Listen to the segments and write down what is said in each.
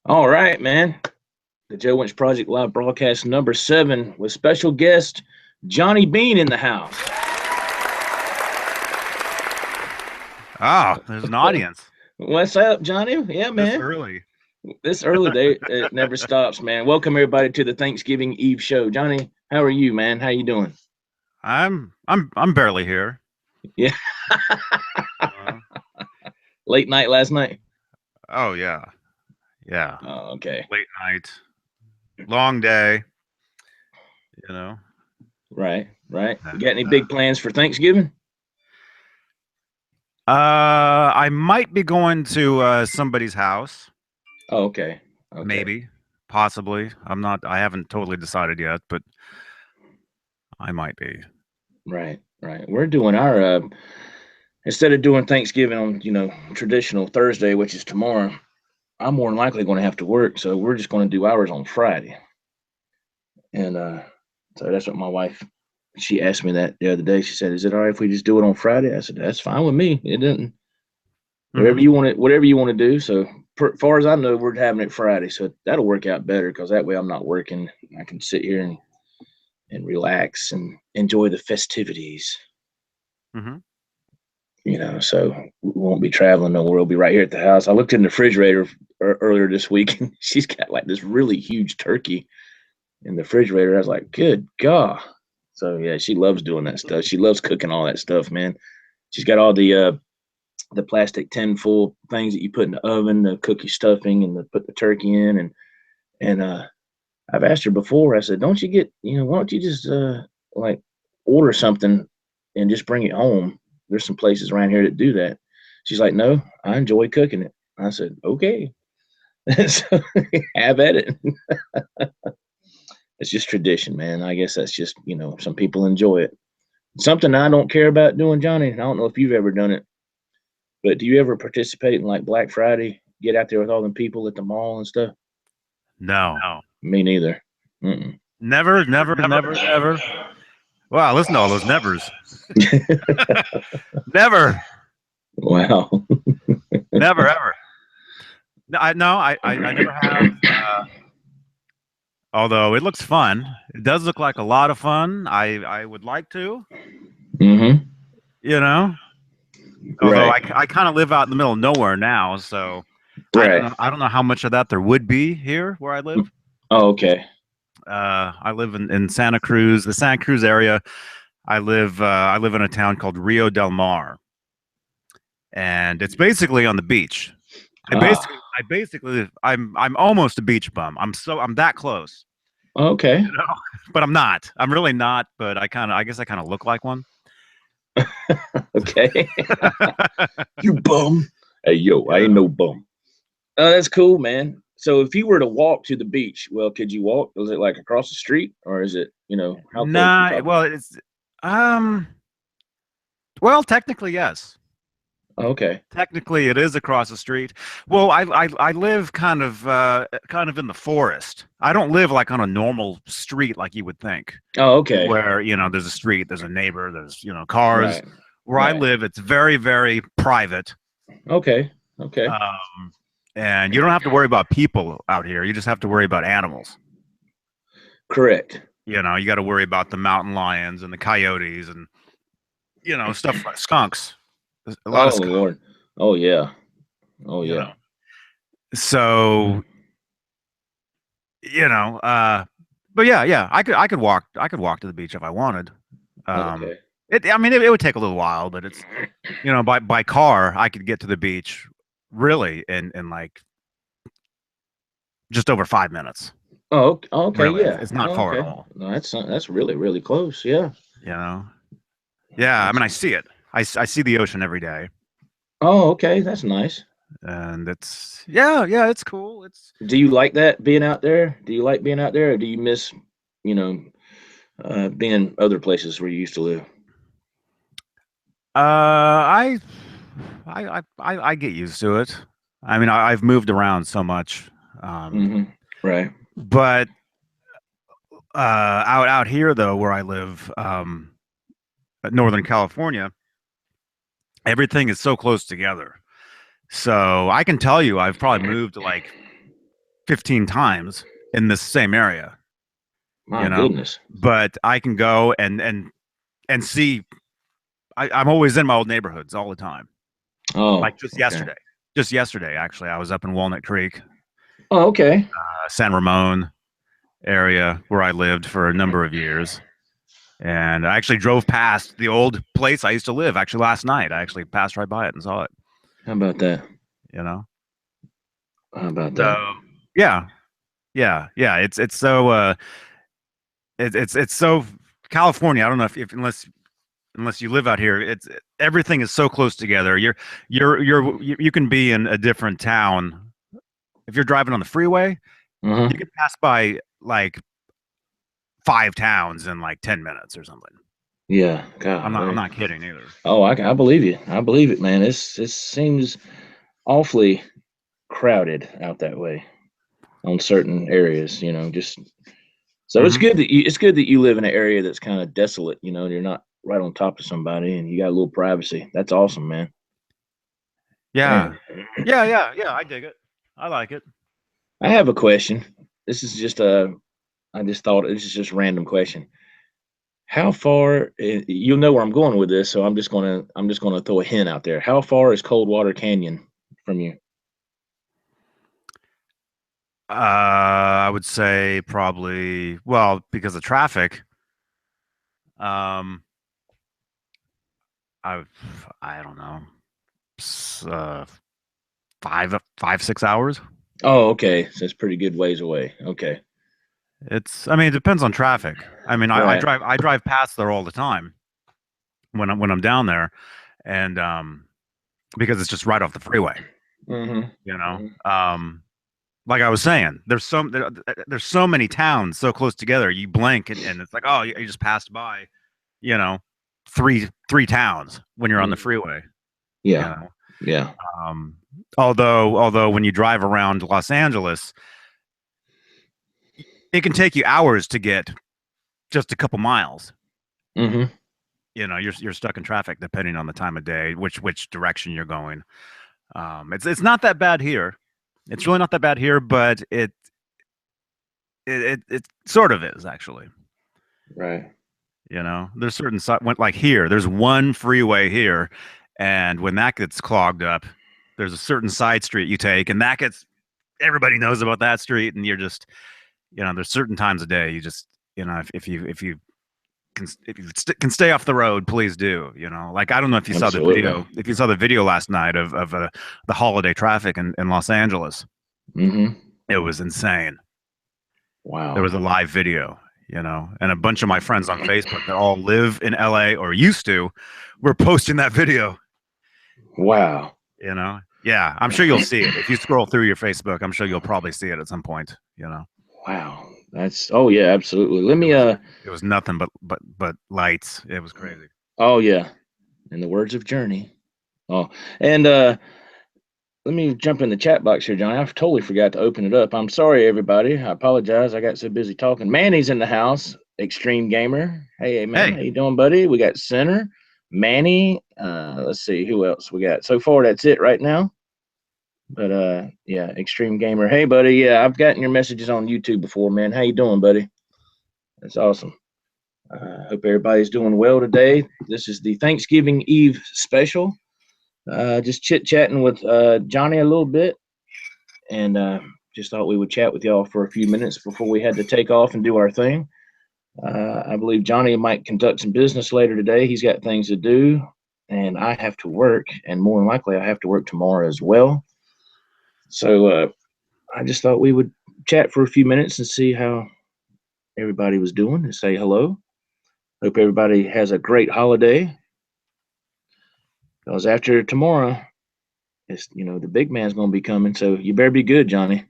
All right, man. The Joe Wentz Project live broadcast number 7 with special guest Johnny Beane in the house. Oh, there's an audience What's up, Johnny? Yeah, this man. early. This early day, it never stops, man. Welcome everybody to the Thanksgiving Eve show. Johnny, how are you, man? How you doing? I'm barely here. Yeah. Uh, Late night last night. oh yeah, yeah. Oh, okay. Late night, long day. You know. Right, right. You And, got any big plans for Thanksgiving? I might be going to somebody's house. Oh, okay. Okay. Maybe, possibly. I'm not. I haven't totally decided yet, but I might be. Right, right. We're doing our instead of doing Thanksgiving on, traditional Thursday, which is tomorrow. I'm more than likely going to have to work, so we're just going to do ours on Friday. And so that's what my wife. She asked me that the other day. She said, "Is it all right if we just do it on Friday?" I said, "That's fine with me. It doesn't whatever Hmm. you want it, whatever you want to do." So, far as I know, we're having it Friday, so that'll work out better because that way I'm not working. I can sit here and relax and enjoy the festivities. Hmm. So we won't be traveling nowhere. We'll be right here at the house. I looked in the refrigerator earlier this week, and she's got like this really huge turkey in the refrigerator. I was like, good God. So yeah, she loves doing that stuff. She loves cooking all that stuff, man. She's got all the plastic tin full things that you put in the oven, the cookie stuffing, and put the turkey in. And I've asked her before. I said, don't you get, why don't you just like order something and just bring it home? There's some places around here that do that. She's like, no, I enjoy cooking it. I said, okay. So have at it. It's just tradition, man. I guess that's just, some people enjoy it. Something I don't care about doing, Johnny. I don't know if you've ever done it, but do you ever participate in like Black Friday? Get out there with all them people at the mall and stuff? No, Me neither. Mm-mm. never, never, never, never. Wow, listen to all those nevers. Never, Wow. never, ever. No, I never have. Although it looks fun, it does look like a lot of fun. I would like to, Mm-hmm. you know. Although Right. I kind of live out in the middle of nowhere now, so Right. I don't know how much of that there would be here where I live. Oh, okay. I live in Santa Cruz, the Santa Cruz area. I live in a town called Rio Del Mar, and it's basically on the beach. Ah, I'm almost a beach bum. I'm that close, okay. you know, but I'm not. I'm really not. But I guess I kind of look like one. Okay. You bum. Hey, yo, I ain't Yeah. no bum. That's cool, man. So if you were to walk to the beach, well, could you walk? Was it like across the street, or is it, how close you Nah. talking? Um. Well, technically, yes. Okay. Technically, it is across the street. Well, I live kind of in the forest. I don't live like on a normal street like you would think, Oh, okay. where there's a street, there's a neighbor, there's cars. Right. Where I Right. live, it's very very private, Okay. Okay. um, and you don't have to worry about people out here. You just have to worry about animals. Correct. You got to worry about the mountain lions and the coyotes and stuff like skunks. There's a lot of Oh skunks. Lord. Oh yeah. Oh You yeah. know, so you know uh but yeah, I could walk to the beach if I wanted. um Okay. it would take a little while, but it's by car I could get to the beach really in like just over 5 minutes. Oh, okay. Really, Yeah. it's not Oh, far at okay. all. No, that's really really close. Yeah. you know yeah, I That's, mean, I see it. I see the ocean every day, oh, okay. That's nice. and yeah, it's cool. It's Do you like that being out there? Do you like being out there, or do you miss, you know, being other places where you used to live? I I get used to it. I mean, I've moved around so much. Hmm. Right. But out here though, where I live, Northern California, everything is so close together. So I can tell you, I've probably moved like 15 times in this same area, My goodness. but I can go and see. I'm always in my old neighborhoods all the time. Oh, Like okay. just yesterday, actually, I was up in Walnut Creek, Oh, okay. San Ramon area where I lived for a number of years. And I actually drove past the old place I used to live. Actually, last night, I actually passed right by it and saw it. How about that? You know, How about so that? yeah, yeah. It's so it's so California. I don't know if unless you live out here, it's everything is so close together. You can be in a different town if you're driving on the freeway. Uh-huh. You can pass by like 5 towns in like 10 minutes or something. Yeah. I'm God. not kidding either. Oh, I believe you. I believe it, man. It seems awfully crowded out that way on certain areas. Just so Hmm. it's good that you live in an area that's kind of desolate. You're not right on top of somebody, and you got a little privacy. That's awesome, man. Yeah, Man, yeah. I dig it. I like it. I have a question. This is just a. I just thought this is just a random question. How far? You'll know where I'm going with this, so I'm just gonna throw a hint out there. How far is Coldwater Canyon from you? I would say probably well because of traffic. Um, I I don't know, 5 6 hours. Oh, okay. So it's pretty good ways away. Okay. I mean, it depends on traffic. I mean, Right. I drive past there all the time when I'm down there, and because it's just right off the freeway, Mm-hmm. you know. Hmm. Like I was saying, there's so many towns so close together. You blink and it's like, oh, you just passed by, you know, three towns when you're on the freeway, you Yeah. know. Yeah. Um, although when you drive around Los Angeles, it can take you hours to get just a couple miles. Mm-hmm. You're stuck in traffic depending on the time of day, which direction you're going. It's not that bad here. It's really not that bad here, but it sort of is actually. Right. There's certain like here, there's one freeway here, and when that gets clogged up, there's a certain side street you take, and that gets everybody knows about that street, and you're just, there's certain times of day you just, if you can stay off the road, please do. Like I don't know if you saw the Absolutely. video, last night of the holiday traffic in Los Angeles. Mm-hmm. It was insane. There Wow. was a live video, and a bunch of my friends on Facebook that all live in LA or used to were posting that video, Wow. Yeah, I'm sure you'll see it. If you scroll through your Facebook, I'm sure you'll probably see it at some point. Wow. That's oh yeah, absolutely. Let It me was it was nothing but lights. It was crazy. oh yeah. In the words of Journey. Oh, and let me jump in the chat box here, Johnny. I totally forgot to open it up. I'm sorry, everybody. I apologize. I got so busy talking. Manny's in the house. Extreme Gamer. Hey, man. Hey, How you doing, buddy? We got Center, Manny. Let's see who else we got. So far, that's it right now. But yeah, Extreme Gamer. Hey, buddy. Yeah, I've gotten your messages on YouTube before, man. How you doing, buddy? That's awesome. Hope everybody's doing well today. This is the Thanksgiving Eve special. Just chit chatting with Johnny a little bit, and just thought we would chat with y'all for a few minutes before we had to take off and do our thing. I believe Johnny might conduct some business later today. He's got things to do, and I have to work, and more than likely, I have to work tomorrow as well. So I just thought we would chat for a few minutes and see how everybody was doing and say hello. Hope everybody has a great holiday. Because after tomorrow, it's the big man's going to be coming, so you better be good, Johnny.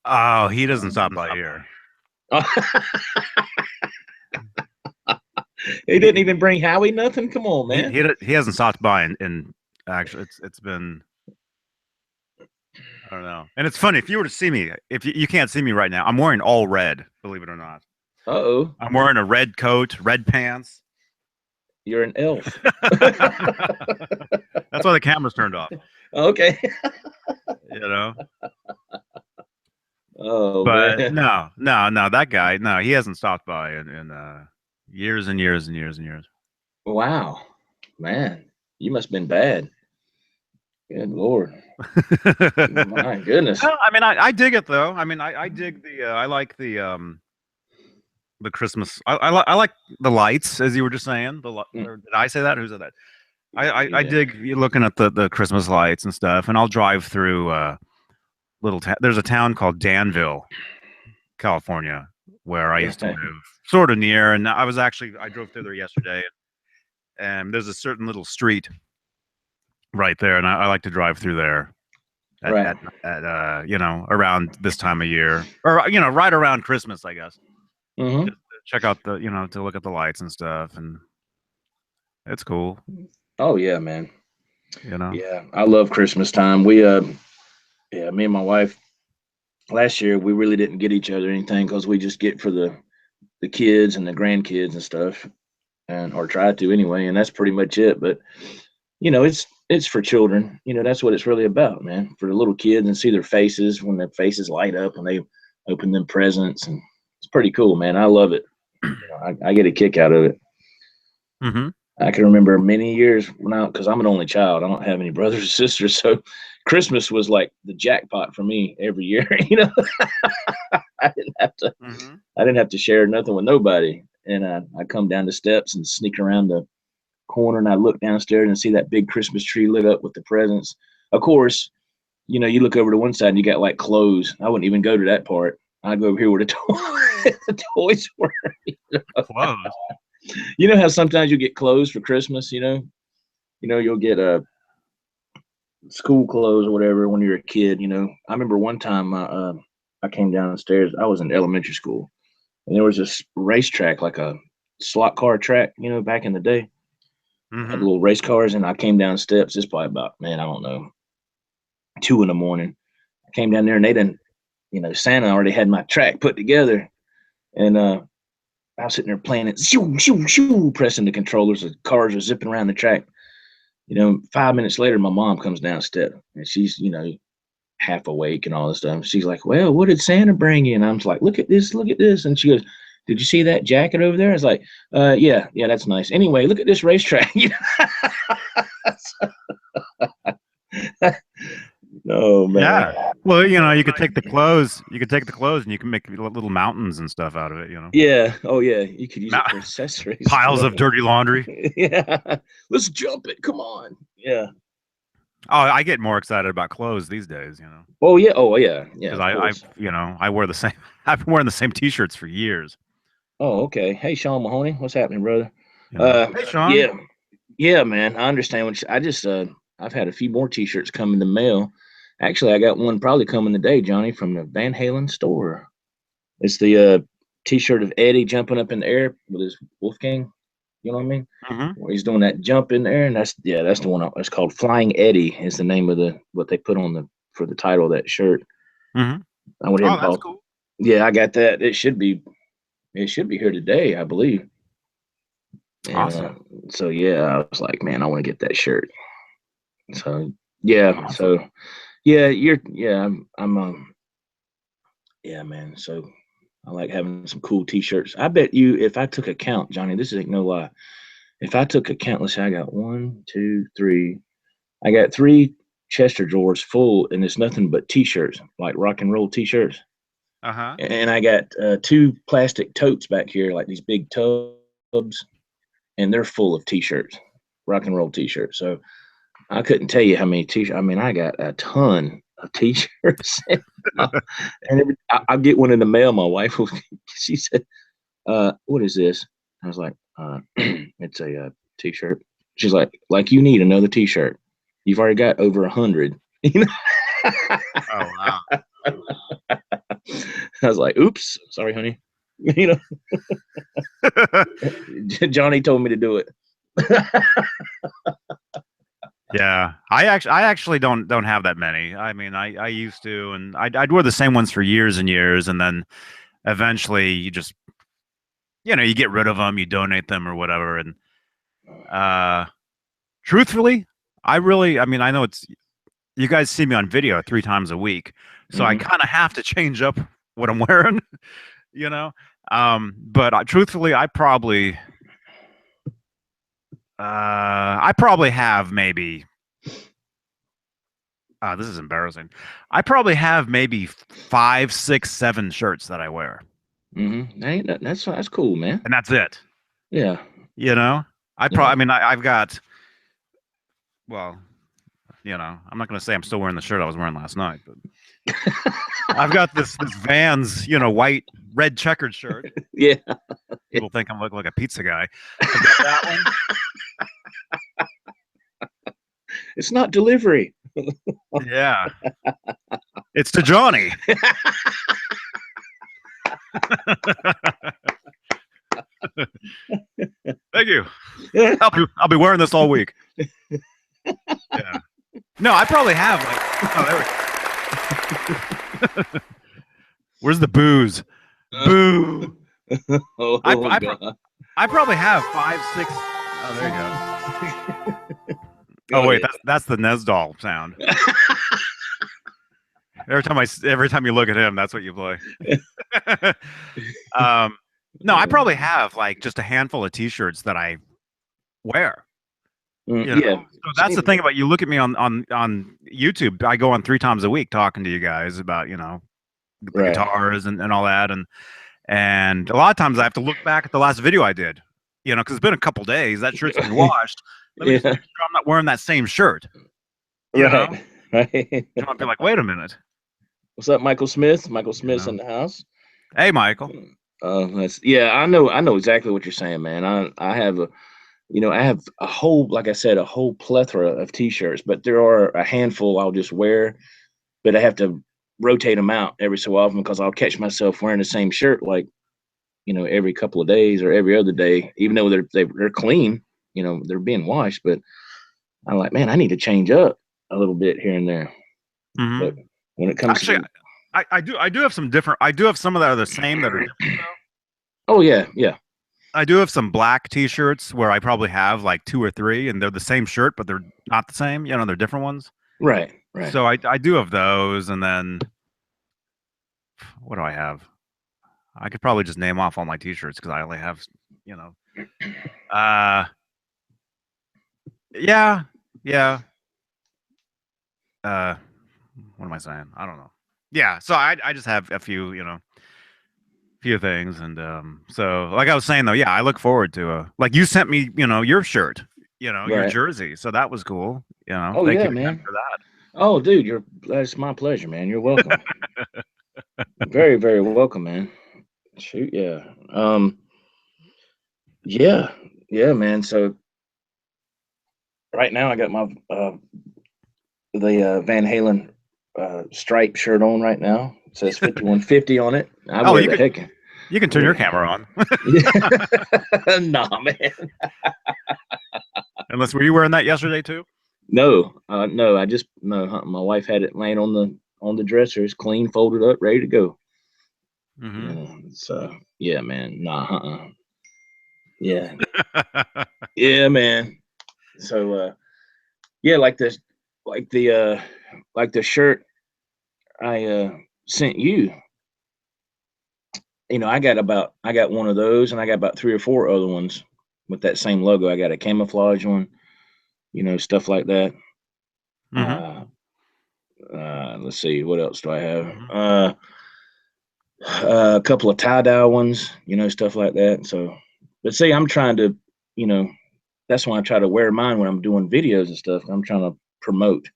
oh, he doesn't stop by here. He didn't even bring Howie nothing. Come on, man. He hasn't stopped by, and actually, it's been, I don't know. And it's funny if you were to see me, if you can't see me right now, I'm wearing all red. Believe it or not, Uh-oh. I'm wearing a red coat, red pants. You're an elf. That's why the camera's turned off. Okay. You know. Oh But man. no, that guy, no, he hasn't stopped by in years and years and years and years. Wow, man, you must have been bad. Good Lord. My goodness. Well, I mean, I dig it though. I mean, I dig I like the Christmas. I like the lights, as you were just saying. Mm, Or did I say that? Who said that? I yeah. dig looking at the Christmas lights and stuff. And I'll drive through there's a town called Danville, California, where I used to Okay. live, sort of near. And I drove through there yesterday, and there's a certain little street right there, and I like to drive through there at Right. at around this time of year, or right around Christmas, I guess. Mm-hmm. Just to check out to look at the lights and stuff, and it's cool, Oh yeah, man. you know. Yeah, I love Christmas time. Yeah, me and my wife last year we really didn't get each other anything because we just get for the kids and the grandkids and stuff, and or try to anyway, and that's pretty much it. But it's for children. That's what it's really about, man. For the little kids and see their faces when their faces light up when they open them presents, and it's pretty cool, man. I love it. I get a kick out of it. Hmm. I can remember many years because I'm an only child. I don't have any brothers or sisters, so Christmas was like the jackpot for me every year. I didn't have to. Hmm. I didn't have to share nothing with nobody, and I come down the steps and sneak around the corner, and I look downstairs and see that big Christmas tree lit up with the presents. Of course, you look over to one side and you got like clothes. I wouldn't even go to that part. I go over here where the toys were. Close. You know how sometimes you get clothes for Christmas. You'll get school clothes or whatever when you're a kid. I remember one time I came downstairs. I was in elementary school, and there was this racetrack, like a slot car track. Back in the day, had Hmm. little race cars, and I came down steps. It's probably about, man, I don't know, 2 in the morning. I came down there, and they didn't. Santa already had my track put together, and I was sitting there playing it, shoo, shoo, shoo, pressing the controllers. The cars are zipping around the track. 5 minutes later, my mom comes down step, and she's, half awake and all this stuff. She's like, "Well, what did Santa bring you?" And I'm just like, "Look at this, look at this." And she goes, "Did you see that jacket over there?" I was like, yeah, yeah, that's nice. Anyway, look at this racetrack." Oh man. Yeah. Well, you could take the clothes and you can make little mountains and stuff out of it, Yeah. Oh yeah. You could use it Mou- for accessories. piles of dirty laundry. Yeah. Let's jump it. Come on. Yeah. Oh, I get more excited about clothes these days, Oh yeah. Oh yeah. Yeah. because Of course. I wear the same. I've been wearing the same T-shirts for years. Oh, okay. Hey, Sean Mahoney, what's happening, brother? Hey, Sean. Yeah, yeah, man. I understand I just I've had a few more T-shirts come in the mail. Actually, I got one probably coming today, Johnny, from the Van Halen store. It's the T-shirt of Eddie jumping up in the air with his Wolfgang. You know what I mean? Hmm. Where he's doing that jump in there, and that's the one. It's called Flying Eddie. Is the name of the what they put on the for the title of that shirt. Hmm. I went ahead Oh, and that's bought. cool. Yeah, I got that. It should be here today, I believe. And Awesome. so yeah, I was like, man, I want to get that shirt. So yeah, Awesome. so yeah, I'm yeah, man. So I like having some cool T-shirts. I bet you, if I took a count, Johnny, this ain't no lie. If I took a count, let's say I got one, two, three. I got three Chester drawers full, and it's nothing but T-shirts, like rock and roll T-shirts. Uh-huh. And I got two plastic totes back here, like these big tubs, and they're full of T-shirts, rock and roll T-shirts. So I couldn't tell you how many T-shirts. I mean, I got a ton of T-shirts, and I'll get one in the mail. My wife will. She said, "What is this?" I was like, "It's a T-shirt." She's like you need another T-shirt. You've already got over 100. You know. Oh, wow. I was like, "Oops, sorry, honey." You know, Johnny told me to do it. Yeah, I actually don't have that many. I mean, I used to, and I'd wear the same ones for years and years, and then eventually you get rid of them, you donate them or whatever. And uh, truthfully, I mean, I know you guys see me on video 3 times a week, so I Hmm. kind of have to change up what I'm wearing, you know. But truthfully, I probably have maybe. This is embarrassing. I probably have maybe 5, 6, 7 shirts that I wear, That's cool, man. and that's it. Yeah. You know, Yeah. I mean, I've got. Well, I'm not going to say I'm still wearing the shirt I was wearing last night, but I've got this Vans, white, red checkered shirt. Yeah. People think I'm like a pizza guy. I've got that one. It's not delivery. Yeah, it's to Johnny. Thank you. I'll be wearing this all week. Yeah. No, I probably have there we go. Where's the booze? Boo. Oh, I probably have 5, 6. Oh, there you go. Oh wait, that's the Nesdal sound. Every time you look at him, that's what you play. No, I probably have like just a handful of T-shirts that I wear. Yeah. So that's the thing about you. Look at me on YouTube. I go on 3 times a week talking to you guys about the guitars and all that, and a lot of times I have to look back at the last video I did, because it's been a couple days. That shirt's been washed. Let me just make sure I'm not wearing that same shirt. You know? Right. You might be like, wait a minute. What's up, Michael Smith? Michael Smith's in the house. Hey, Michael. I know exactly what you're saying, man. I have a whole, like I said, a whole plethora of T-shirts, but there are a handful I'll just wear, but I have to rotate them out every so often because I'll catch myself wearing the same shirt like, every couple of days or every other day, even though they're clean, they're being washed. But I'm like, man, I need to change up a little bit here and there. Mm-hmm. But when it comes to I do have some different. I do have some that are the same that are different though. Oh yeah. I do have some black T-shirts where I probably have like 2 or 3, and they're the same shirt, but they're not the same. They're different ones. Right. So I do have those, and then what do I have? I could probably just name off all my T-shirts because I only have, yeah. What am I saying? I don't know. Yeah, so I just have a few, few things, and so like I was saying though, yeah, I look forward to like you sent me, your shirt, your jersey, so that was cool. Oh thank yeah, you man, for that. Oh, dude, that's my pleasure, man. You're welcome. Very, very welcome, man. Shoot, yeah. Yeah, man. So right now I got my the Van Halen stripe shirt on right now. It says 5150 on it. I wear the heck. You can turn your camera on. Nah, man. Unless, were you wearing that yesterday too? No. No. My wife had it laying on the dresser. It's clean, folded up, ready to go. Mm-hmm. So yeah, man. Nah. Yeah. Yeah, man. So yeah, like the shirt I sent you. I got one of those, and I got about 3 or 4 other ones with that same logo. I got a camouflage one, stuff like that. Mm-hmm. Let's see, what else do I have? A couple of tie-dye ones, stuff like that. So, but see, I'm trying to, that's why I try to wear mine when I'm doing videos and stuff. I'm trying to promote,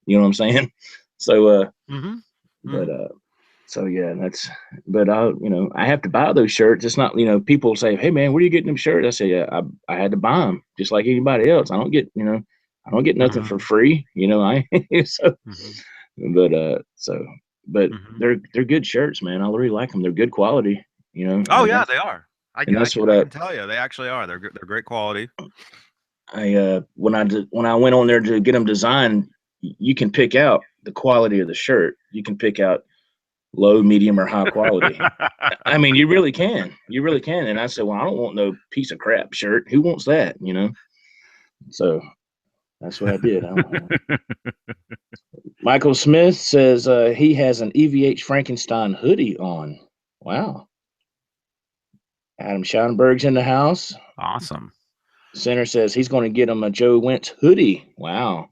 you know what I'm saying? So, but so yeah, but I have to buy those shirts. It's not, people say, hey man, where are you getting them shirts? I say, yeah, I had to buy them just like anybody else. I don't get nothing for free, so, but they're good shirts, man. I really like them. They're good quality, Oh yeah, they are. I can tell you, they actually are. They're great quality. When I went on there to get them designed, you can pick out the quality of the shirt. You can pick out low, medium, or high quality. I mean, you really can. And I said, well, I don't want no piece of crap shirt. Who wants that? So That's what I did. Michael Smith says he has an EVH Frankenstein hoodie on. Wow. Adam Schauenberg's in the house. Awesome. Center says he's going to get him a Joe Wentz hoodie. Wow.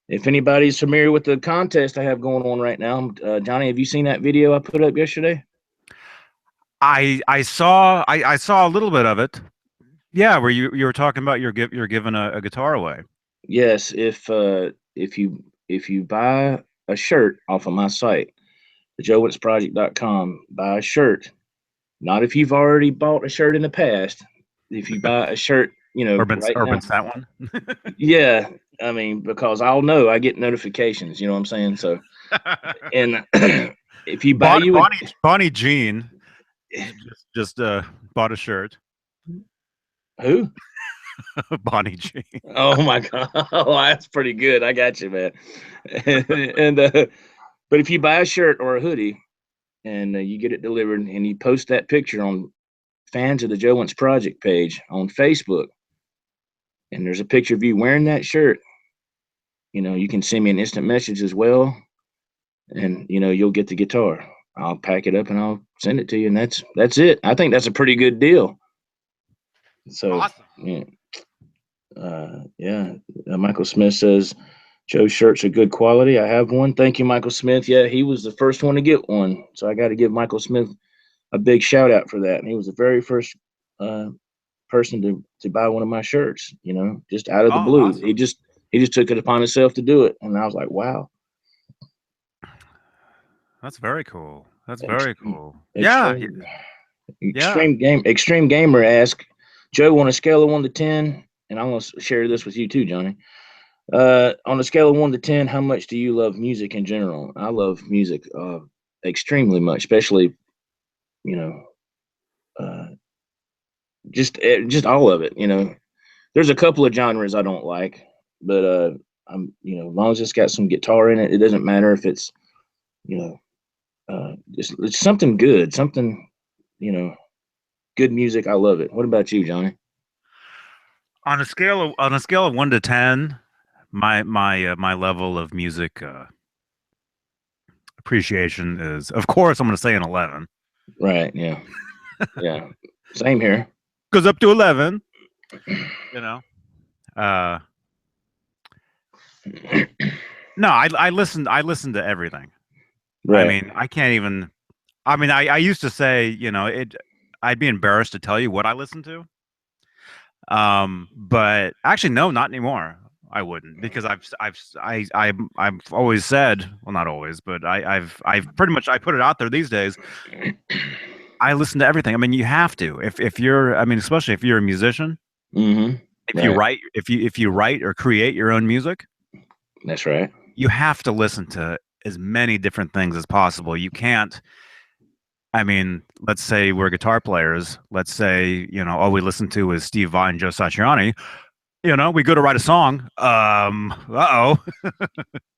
If anybody's familiar with the contest I have going on right now, Johnny, have you seen that video I put up yesterday? I saw a little bit of it. Yeah, where you were talking about you're giving a guitar away. Yes, if you buy a shirt off of my site, thejoewitzproject.com, buy a shirt. Not if you've already bought a shirt in the past. If you buy a shirt, right now. Urban's that one. Yeah, I mean, because I'll know I get notifications. You know what I'm saying? So, and if you buy Bonnie Jean just bought a shirt. Who? Bonnie Jean. Oh my god, oh, that's pretty good. I got you, man. and but if you buy a shirt or a hoodie and you get it delivered and you post that picture on fans of the Joe Wentz Project page on Facebook, and there's a picture of you wearing that shirt, you can send me an instant message as well, and you'll get the guitar. I'll pack it up and I'll send it to you, and that's it. I think that's a pretty good deal. So, awesome. Yeah. Michael Smith says Joe's shirts are good quality. I have one. Thank you, Michael Smith. Yeah, he was the first one to get one, so I got to give Michael Smith a big shout out for that. And he was the very first person to buy one of my shirts. Just out of the blue. Awesome. He just took it upon himself to do it, and I was like, wow. That's very cool. That's very cool. Extreme Gamer asked Joe, on a scale of 1 to 10, and I'm going to share this with you too, Johnny. On a scale of 1 to 10, how much do you love music in general? I love music extremely much, especially, just all of it. There's a couple of genres I don't like, but I'm, as long as it's got some guitar in it, it doesn't matter if it's, just it's something good, good music. I love it. What about you, Johnny? On a scale of 1 to 10, my level of music appreciation is, of course, I'm going to say an 11. Right. Yeah. Yeah. Same here. Goes up to 11. No, I listen to everything. Right. I mean, I can't even. I mean, I used to say, I'd be embarrassed to tell you what I listen to. But actually, no, not anymore. I wouldn't, because I've always said, well, not always, but I've pretty much, I put it out there these days. I listen to everything. I mean, you have to, if you're, I mean, especially if you're a musician, if you write or create your own music, that's right. You have to listen to as many different things as possible. You can't. I mean, let's say we're guitar players. Let's say, all we listen to is Steve Vai and Joe Satriani. We go to write a song. Uh-oh.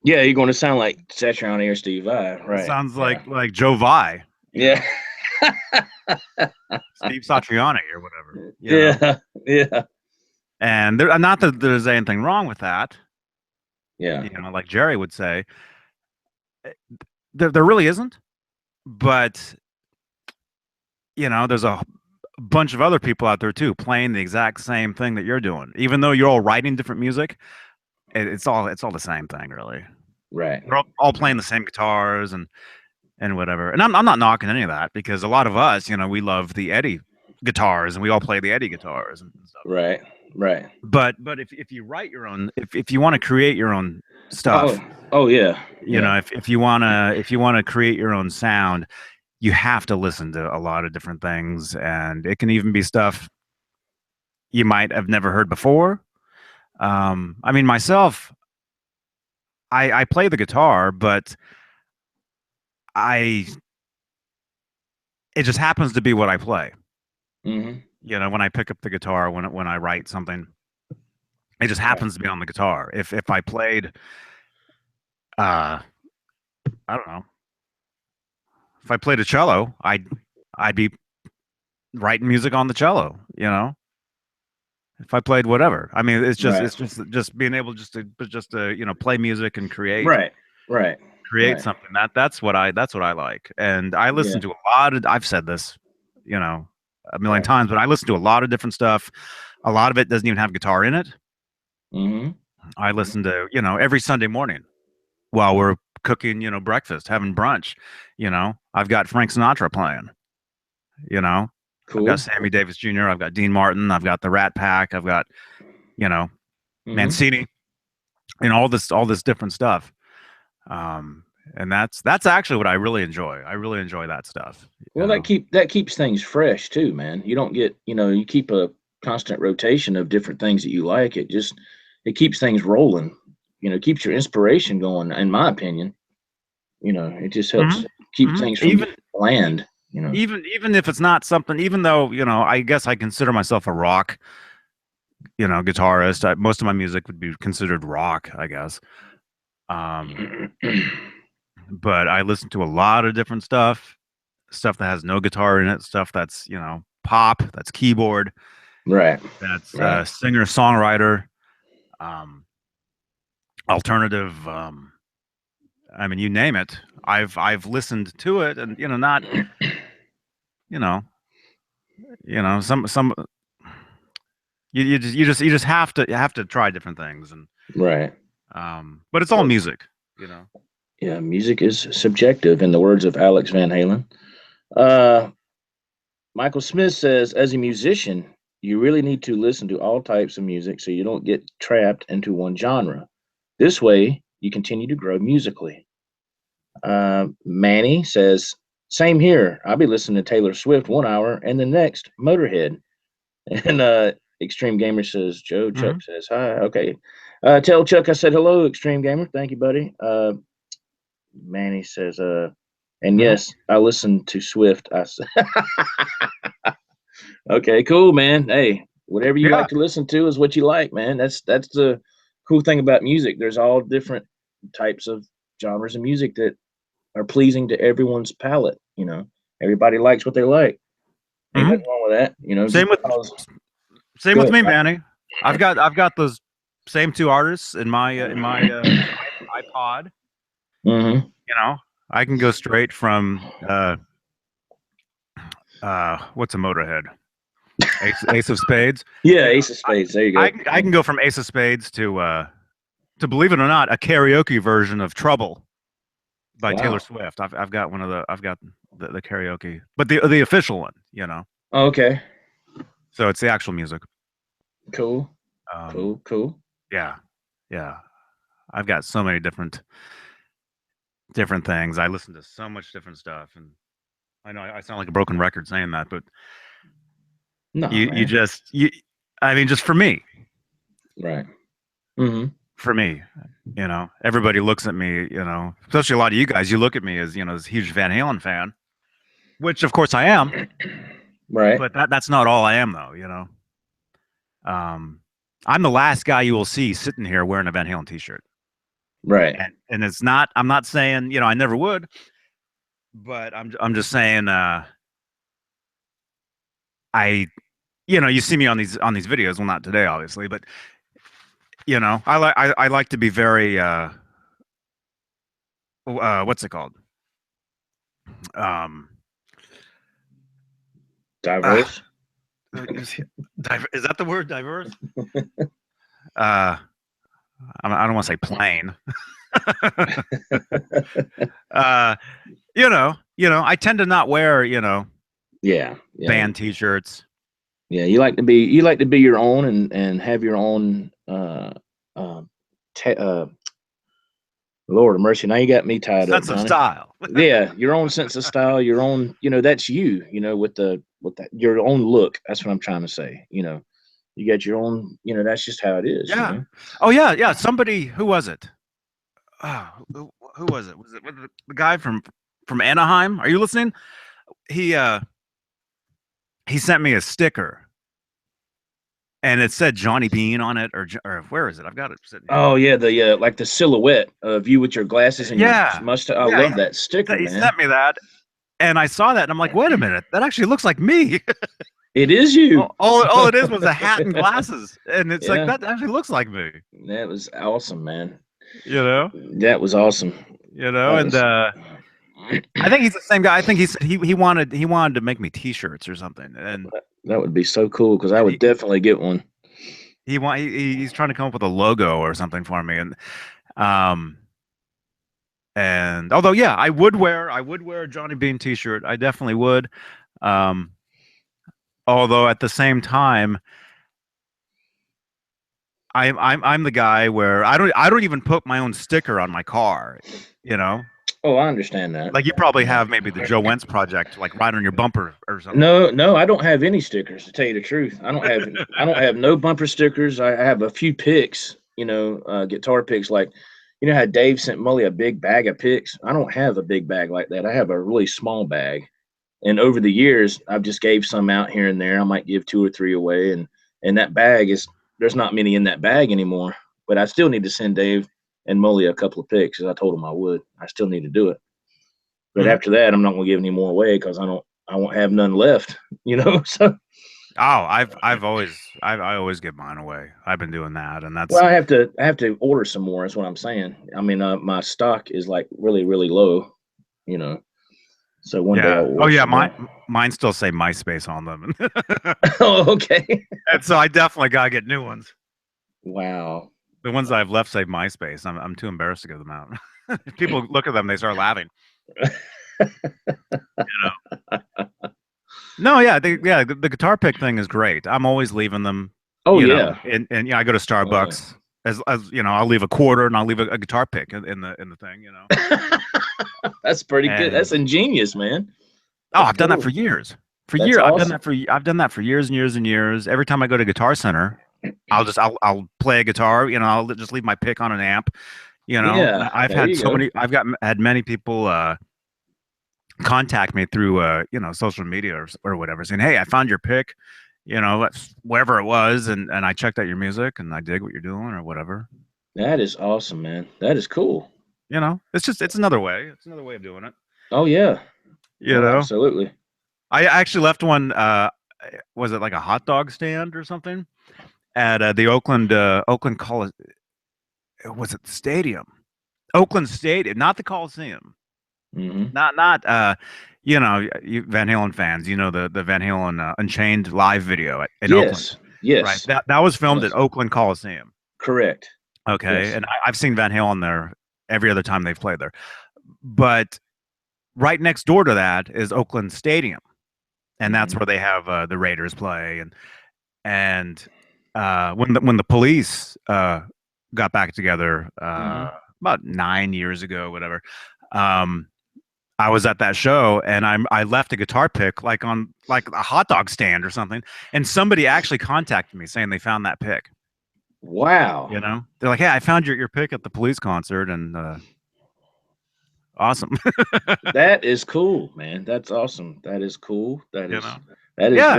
Yeah, you're going to sound like Satriani or Steve Vai, right? It sounds like Joe Vai. Yeah. Steve Satriani or whatever. Yeah. And not that there's anything wrong with that. Yeah. Like Jerry would say. There really isn't. But there's a bunch of other people out there too playing the exact same thing that you're doing. Even though you're all writing different music, it's all the same thing, really. Right. We're all playing the same guitars and whatever. And I'm not knocking any of that, because a lot of us, we love the Eddie guitars and we all play the Eddie guitars and stuff. Right. But if you write your own, if you want to create your own stuff, yeah. If you want to create your own sound, you have to listen to a lot of different things, and it can even be stuff you might have never heard before. I mean, myself, I play the guitar, but it just happens to be what I play. When I pick up the guitar, when I write something, it just happens to be on the guitar. If I played, I don't know. If I played a cello, I'd be writing music on the cello, if I played whatever. I mean, Right. it's just being able just to play music and Right. Right. create Right. something. That's what I like. And I Yeah. listen to a lot of. I've said this, you know, a million Right. times, but I listen to a lot of different stuff. A lot of it doesn't even have guitar in it. Mm-hmm. I listen to every Sunday morning while we're cooking breakfast, having brunch. I've got Frank Sinatra playing. You know, I've got Cool. Sammy Davis Jr. I've got Dean Martin. I've got the Rat Pack. I've got you know Mm-hmm. Mancini. All this different stuff. Um, and that's actually what I really enjoy. I really enjoy that stuff. Well, that keeps things fresh too, man. You don't get, you keep a constant rotation of different things that you like. It keeps things rolling. Keeps your inspiration going. In my opinion, it just helps Mhm. keep Mhm. things from getting bland. Even if it's not something, even though I guess I consider myself a rock guitarist. Most of my music would be considered rock, I guess. Um, but I listen to a lot of different stuff that has no guitar in it, stuff that's pop, that's keyboard, Right. that's Right. singer songwriter, um, alternative. I mean, you name it. I've listened to it, and not you know some you just have to try different things, and Right. but it's all music. Yeah, music is subjective, in the words of Alex Van Halen. Uh, Michael Smith says, as a musician, you really need to listen to all types of music so you don't get trapped into one genre. This way, you continue to grow musically. Manny says, same here. I'll be listening to Taylor Swift 1 hour and the next Motorhead. And Extreme Gamer says, Joe. Chuck Hmm. says, hi. Okay. Tell Chuck I said hello, Extreme Gamer. Thank you, buddy. Manny says, and Hmm. yes, I listen to Swift. I said, okay, cool, man. Hey, whatever you Yeah. like to listen to is what you like, man. That's the cool thing about music. There's all different types of genres of music that are pleasing to everyone's palate. Everybody likes what they like. Ain't Hmm. nothing wrong with that. Just Same with because. same with Good. me, Manny. I've got those same two artists in my iPod. Mm-hmm. You know, I can go straight from what's a Motorhead? Ace of Spades. Yeah, You know, Ace of Spades. There you I go. I can go from Ace of Spades to believe it or not, a karaoke version of Trouble by Taylor Wow. Swift. I've got I've got the karaoke, but the official one. Okay. So it's the actual music. Cool. Um, Cool. Cool. yeah, yeah. I've got so many different things. I listen to so much different stuff, and I know I sound like a broken record saying that, but No, you man. just I mean, just Right. Mm-hmm. for me, everybody looks at me, especially a lot of you guys. You look at me as this huge Van Halen fan, which of course I am, Right. but that's not all I am though. Um, I'm the last guy you will see sitting here wearing a Van Halen t-shirt. Right. And it's not, I'm not saying, I never would, but I'm just saying, I, you see me on these videos. Well, not today, obviously, but I like to be very, what's it called? Um, uh, Diverse. is that the word diverse? Uh, I don't want to say plain. uh, I tend to not wear, Yeah. Yeah. band t-shirts. Yeah. You like to be your own and have your own uh, ta Lord of mercy. Now you got me tied up, Sense of Johnny. style. Yeah, your own sense of style, your own, that's you, with that your own look. That's what I'm trying to say. You got your own, that's just how it is. Yeah. Oh yeah, yeah. Somebody, who was it? Oh, who was it? Was it the guy from Anaheim? Are you listening? He uh he sent me a sticker and it said Johnny Beane on it, or where is it? I've got it sitting here. Oh yeah, the like the silhouette of you with your glasses and your Yeah. mustache. I Yeah, love that sticker, he man. sent me that and I saw that and I'm like, "Wait a minute. That actually looks like me." It is you. All it is was a hat and glasses, and it's like Yeah, that actually looks like me. that was awesome, man. You know, That was awesome. That and was. I think he's the same guy. I think he wanted to make me T-shirts or something, That would be so cool because I and would definitely get one. he's trying to come up with a logo or something for me, um and although yeah, I would wear a Johnny Bean T-shirt. I definitely would. Um, although at the same time, I'm the guy where I don't even put my own sticker on my car. You know, Oh, I understand that. like you probably have maybe the Joe Wentz project, like right on your bumper or something. No, no, I don't have any stickers to tell you the truth. I don't have no bumper stickers. I have a few picks, guitar picks. Like, how Dave sent Mully a big bag of picks. I don't have a big bag like that. I have a really small bag. And over the years, I've just gave some out here and there. I might give 2 or 3 away, and that bag is there's not many in that bag anymore. But I still need to send Dave and Mully a couple of picks, as I told them I would. I still need to do it. But Mhm. after that, I'm not going to give any more away because I won't have none left. So Oh, I always give mine away. I've been doing that, and well, that's I have to order some more. That's what I'm saying. I mean, my stock is like really really low. You know, so one day I'll yeah. Oh order yeah, some more. mine still say MySpace on them, Oh, okay. and so I definitely gotta get new ones. Wow. The ones I've left say MySpace. I'm too embarrassed to give them out. If people look at them, they start laughing. You know. No, yeah, the guitar pick thing is great. I'm always leaving them. Oh yeah. And I go to Oh Starbucks as I'll leave a quarter and I'll leave a guitar pick in the thing. yeah. That's pretty good. That's And ingenious, man. oh, That's I've done that for cool. years. That's awesome. I've done that for years and years and years. Every time I go to Guitar Center, I'll play a guitar. I'll just leave my pick on an amp. Yeah. There you go. Had many people contact me through social media or whatever, saying, "Hey, I found your pick." Wherever it was, and I checked out your music and I dig what you're doing or whatever. That is awesome, man. That is cool. It's another way. It's another way of doing it. Oh yeah. You Oh, know, absolutely. I actually left one. Was it like a hot dog stand or something at the Oakland Coliseum? Was it the stadium? Oakland Stadium, not the Coliseum. Hmm. Not you Van Halen fans. The Van Halen Unchained live video in Oakland, Yes. right? Yes. That was filmed at Yes. Oakland Coliseum. Correct. Okay, Yes. and I've seen Van Halen there every other time they've played there, but right next door to that is Oakland Stadium, and that's Hmm. where they have the Raiders play. And when the Police got back together Hmm. about 9 years ago, whatever. Um, I was at that show and I left a guitar pick like on like a hot dog stand or something, and somebody actually contacted me saying they found that pick. Wow. They're like, "Hey, I found your pick at the Police concert," and awesome. That is cool, man. That's awesome. That is cool. you know, yeah,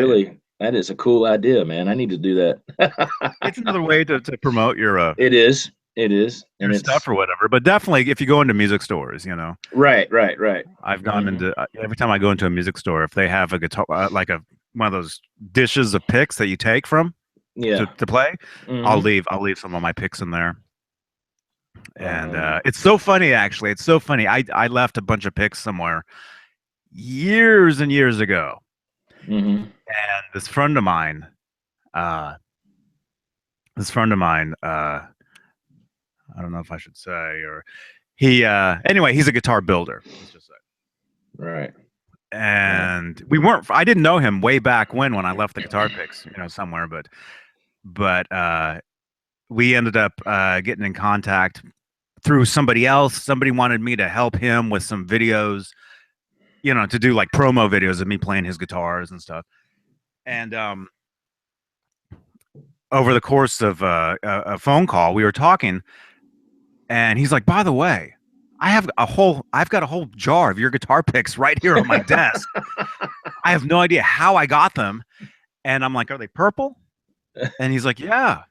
That is a cool idea, man. I need to do that. it's another way to promote It is. It is. And your it's stuff or whatever. But definitely, if you go into music stores, right, right, right. I've gone Hmm. into every time I go into a music store, if they have a guitar, like a one of those dishes of picks that you take from to, Yeah. to play, Hmm. I'll leave some of my picks in there. And Um, it's so funny, actually. It's so funny. I left a bunch of picks somewhere years and years ago, hmm. and uh, this friend of mine, I don't know if I should say, or anyway, he's a guitar builder. Let's just say. Right. Right. And I didn't know him way back when I left the guitar picks, somewhere, but we ended up getting in contact through somebody else. Somebody wanted me to help him with some videos, to do like promo videos of me playing his guitars and stuff. And over the course of a phone call, we were talking, and he's like, "By the way, I've got a whole jar of your guitar picks right here on my desk. I have no idea how I got them." And I'm like, "Are they purple?" And he's like, "Yeah."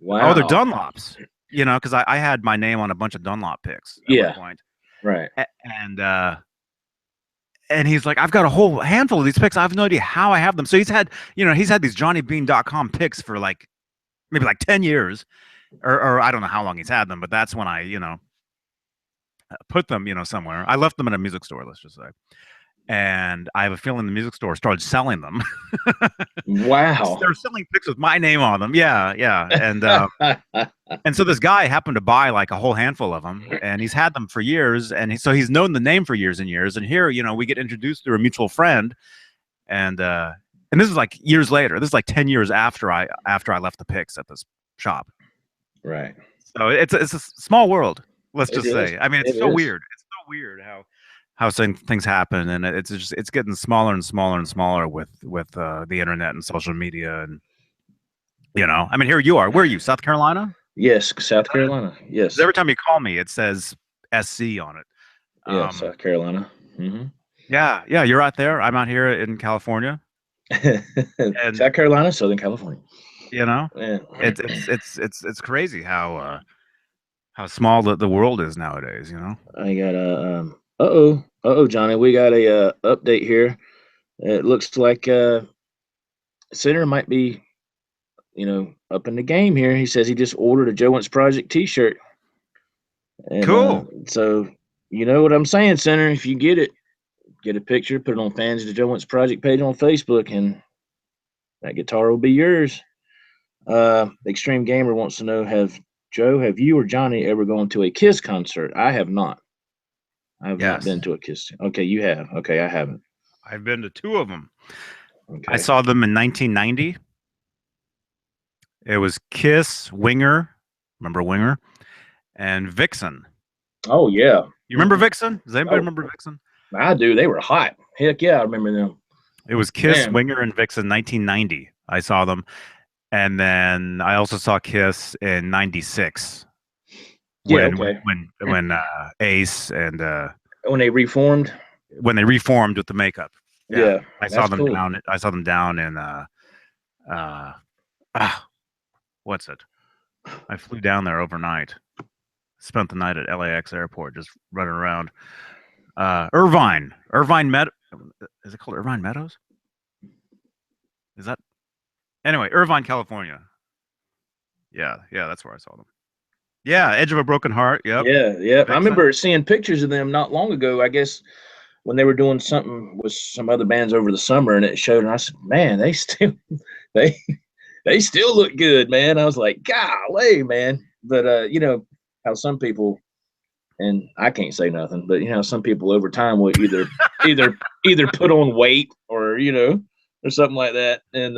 "Oh, they're Wow. Dunlops." Because I had my name on a bunch of Dunlop picks at one Yeah. point. Right. And and he's like, I've got a whole handful of these picks. I have no idea how I have them. So he's had these JohnnyBean.com picks for like maybe like 10 years, or I don't know how long he's had them, but that's when I, put them, somewhere. I left them at a music store, let's just say. And I have a feeling the music store started selling them. Wow. They're selling picks with my name on them. Yeah, yeah. And so this guy happened to buy like a whole handful of them, and he's had them for years, and so he's known the name for years and years. And here, we get introduced through a mutual friend, and this is like years later. This is like 10 years after I left the picks at this shop. Right. So it's a small world. Let's just It say. is. I mean, it's It so is. weird. It's so weird how things happen, and it's getting smaller and smaller and smaller with the internet and social media, and I mean, here you are. Where are you? South Carolina? Yes, South Carolina. Yes. Every time you call me, it says SC on it. Yeah, South Carolina. Mm-hmm. Yeah, you're out there. I'm out here in California. And South Carolina, Southern California. Yeah. It's crazy how small the world is nowadays. I got a Johnny, we got a update here. It looks like Center might be up in the game here. He says he just ordered a Joe Wentz Project T-shirt. And, cool. So you know what I'm saying, Center. If you get it, get a picture, put it on Fans of the Joe Wentz Project page on Facebook, and that guitar will be yours. Extreme Gamer wants to know: Have you or Johnny ever gone to a Kiss concert? I have not. I have not been to a Kiss. Okay, you have. Okay, I haven't. I've been to 2 of them. Okay. I saw them in 1990. It was Kiss, Winger, remember Winger, and Vixen. Oh yeah. You remember Vixen? Does anybody remember Vixen? I do. They were hot. Heck yeah, I remember them. It was Kiss, Winger, and Vixen, 1990. I saw them. And then I also saw Kiss in 96. When Ace and when they reformed. When they reformed with the makeup. Yeah. I saw them down. I saw them down in what's it? I flew down there overnight. Spent the night at LAX airport, just running around. Irvine Meadows. Is it called Irvine Meadows? Is that? Anyway, Irvine, California. Yeah, that's where I saw them. Yeah, Edge of a Broken Heart. Yep. Yeah. I remember seeing pictures of them not long ago. I guess when they were doing something with some other bands over the summer, and it showed, and I said, "Man, they still look good, man." I was like, "Golly, man!" But how some people, and I can't say nothing, but some people over time will either put on weight or or something like that. And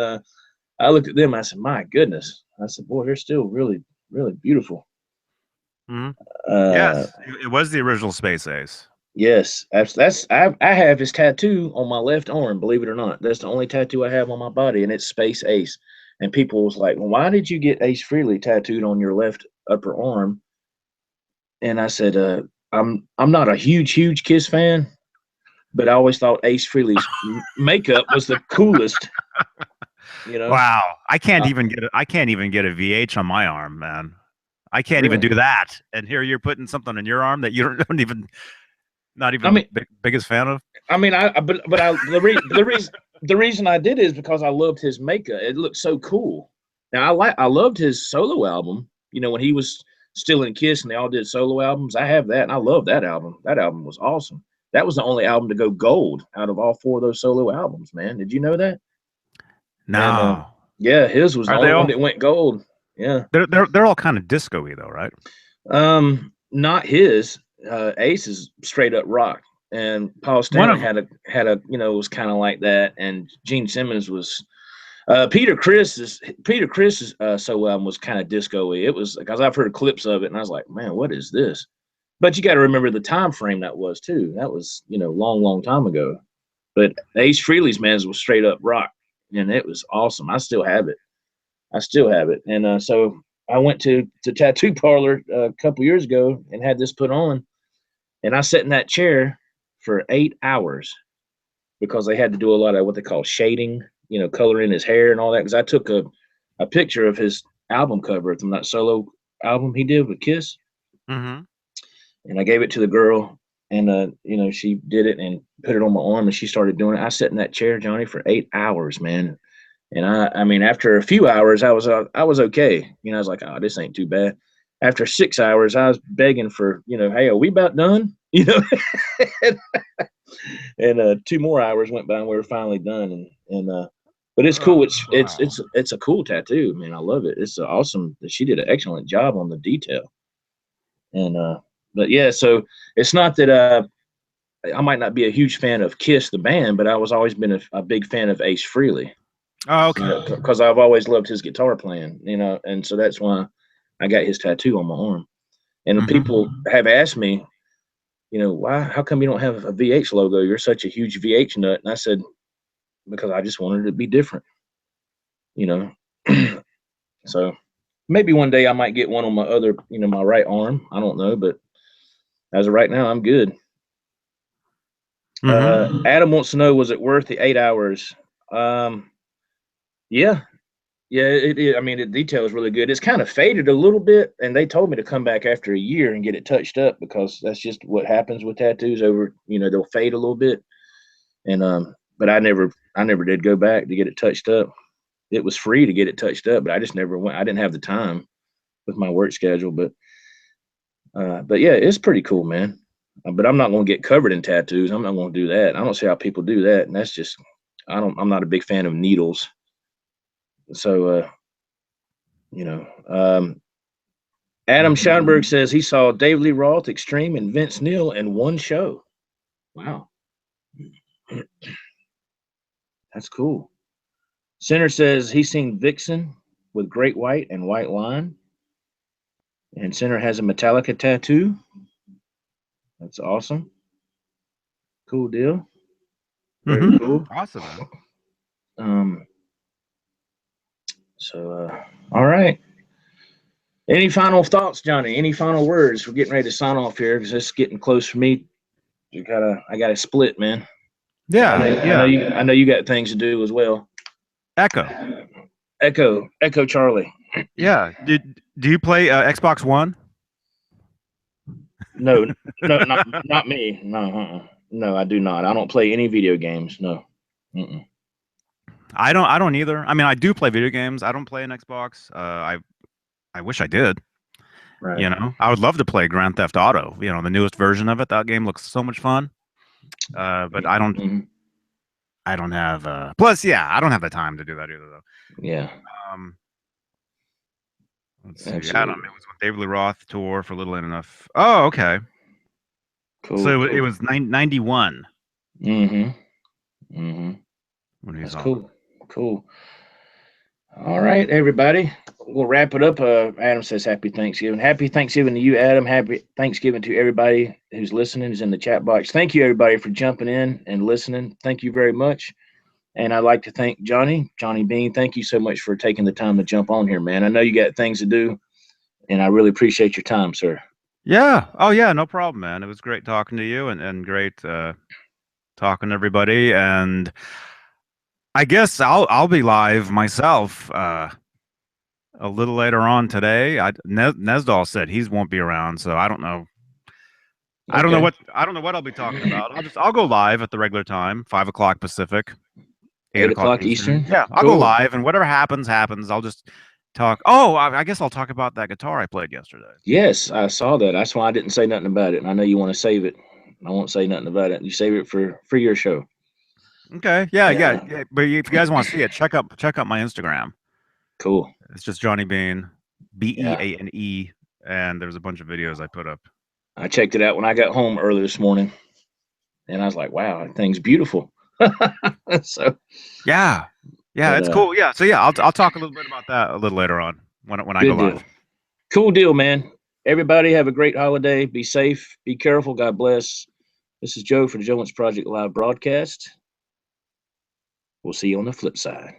I looked at them, I said, "My goodness!" I said, "Boy, they're still really, really beautiful." Mm-hmm. Yes, it was the original Space Ace. Yes, I have his tattoo on my left arm. Believe it or not, that's the only tattoo I have on my body, and it's Space Ace. And people was like, "Well, why did you get Ace Frehley tattooed on your left upper arm?" And I said, I'm not a huge Kiss fan, but I always thought Ace Frehley's makeup was the coolest. Wow, I can't even get a VH on my arm, man. I can't even do that. And here you're putting something in your arm that you don't even, not even biggest fan of. I mean, the reason I did is because I loved his makeup. It looked so cool. Now I loved his solo album. When he was still in Kiss and they all did solo albums. I have that, and I love that album. That album was awesome. That was the only album to go gold out of all 4 of those solo albums, man. Did you know that? No. And, yeah, his was the only one that went gold. Yeah. They're all kind of disco-y though, right? Not his. Ace is straight up rock. And Paul Stanley had a was kind of like that, and Gene Simmons was Peter Criss's solo album was kind of disco-y. It was because I've heard clips of it, and I was like, man, what is this? But you got to remember the time frame that was too. That was long time ago. But Ace Frehley's man's was straight up rock, and it was awesome. I still have it. And so I went to the tattoo parlor a couple years ago and had this put on, and I sat in that chair for 8 hours because they had to do a lot of what they call shading. Coloring his hair and all that. Because I took a picture of his album cover from that solo album he did with Kiss. Mm-hmm. And I gave it to the girl, and she did it and put it on my arm, and she started doing it. I sat in that chair, Johnny, for 8 hours, man. And I mean, after a few hours, I was okay. I was like, oh, this ain't too bad. After 6 hours, I was begging for, hey, are we about done? and, 2 more hours went by, and we were finally done. But it's cool. It's a cool tattoo, man. I love it. It's awesome. She did an excellent job on the detail. But yeah, so it's not that I might not be a huge fan of Kiss the band, but I was always been a big fan of Ace Frehley. Oh, okay. Because I've always loved his guitar playing, and so that's why I got his tattoo on my arm. And people have asked me, why? How come you don't have a VH logo? You're such a huge VH nut. And I said, because I just wanted it to be different, So maybe one day I might get one on my other, my right arm. I don't know, but as of right now, I'm good. Adam wants to know, was it worth the 8 hours? Yeah. I mean, the detail is really good. It's kind of faded a little bit, and they told me to come back after a year and get it touched up, because that's just what happens with tattoos. They'll fade a little bit. And but I never did go back to get it touched up. It was free to get it touched up, but I just never went. I didn't have the time with my work schedule. But yeah, it's pretty cool, man. But I'm not going to get covered in tattoos. I'm not going to do that. I don't see how people do that, and that's just I'm not a big fan of needles. So Adam Scheinberg says he saw Dave Lee Roth, Extreme, and Vince Neil in one show. Wow. That's cool. Center says he's seen Vixen with Great White and White Line. And Center has a Metallica tattoo. That's awesome. Cool deal. Very cool. Awesome, man. All right. Any final thoughts, Johnny? Any final words? We're getting ready to sign off here because it's getting close for me. I gotta split, man. Yeah, I know you got things to do as well. Echo Charlie. Yeah. Do you play Xbox One? No, not me. No, I do not. I don't play any video games. No. I don't either. I mean, I do play video games. I don't play an Xbox. I wish I did. Right. I would love to play Grand Theft Auto. The newest version of it. That game looks so much fun. But I don't. I don't have. Plus, yeah, I don't have the time to do that either, though. Yeah. Let's see. Adam, it was when David Lee Roth tour for Little Ain't Enough. Oh, okay. Cool. So it was 91. When he's on. Cool. All right, everybody. We'll wrap it up. Adam says happy Thanksgiving. Happy Thanksgiving to you, Adam. Happy Thanksgiving to everybody who's listening, who's in the chat box. Thank you, everybody, for jumping in and listening. Thank you very much. And I'd like to thank Johnny Beane. Thank you so much for taking the time to jump on here, man. I know you got things to do, and I really appreciate your time, sir. Yeah. Oh, yeah. No problem, man. It was great talking to you and great talking to everybody. And I guess I'll be live myself a little later on today. Nesdal said he won't be around, so I don't know. Okay. I don't know what I'll be talking about. I'll go live at the regular time, 5 o'clock Pacific, 8 o'clock Eastern. Yeah, I'll go live, and whatever happens. I'll just talk. Oh, I guess I'll talk about that guitar I played yesterday. Yes, I saw that. That's why I didn't say nothing about it. And I know you want to save it. I won't say nothing about it. You save it for your show. Okay. Yeah. But if you guys want to see it, check out my Instagram. Cool. It's just Johnny Beane, Beane, and there's a bunch of videos I put up. I checked it out when I got home early this morning, and I was like, "Wow, that thing's beautiful." So, yeah, it's cool. Yeah, so yeah, I'll talk a little bit about that a little later on when I go live. Cool deal, man. Everybody have a great holiday. Be safe. Be careful. God bless. This is Joe for the Joe Wentz Project live broadcast. We'll see you on the flip side.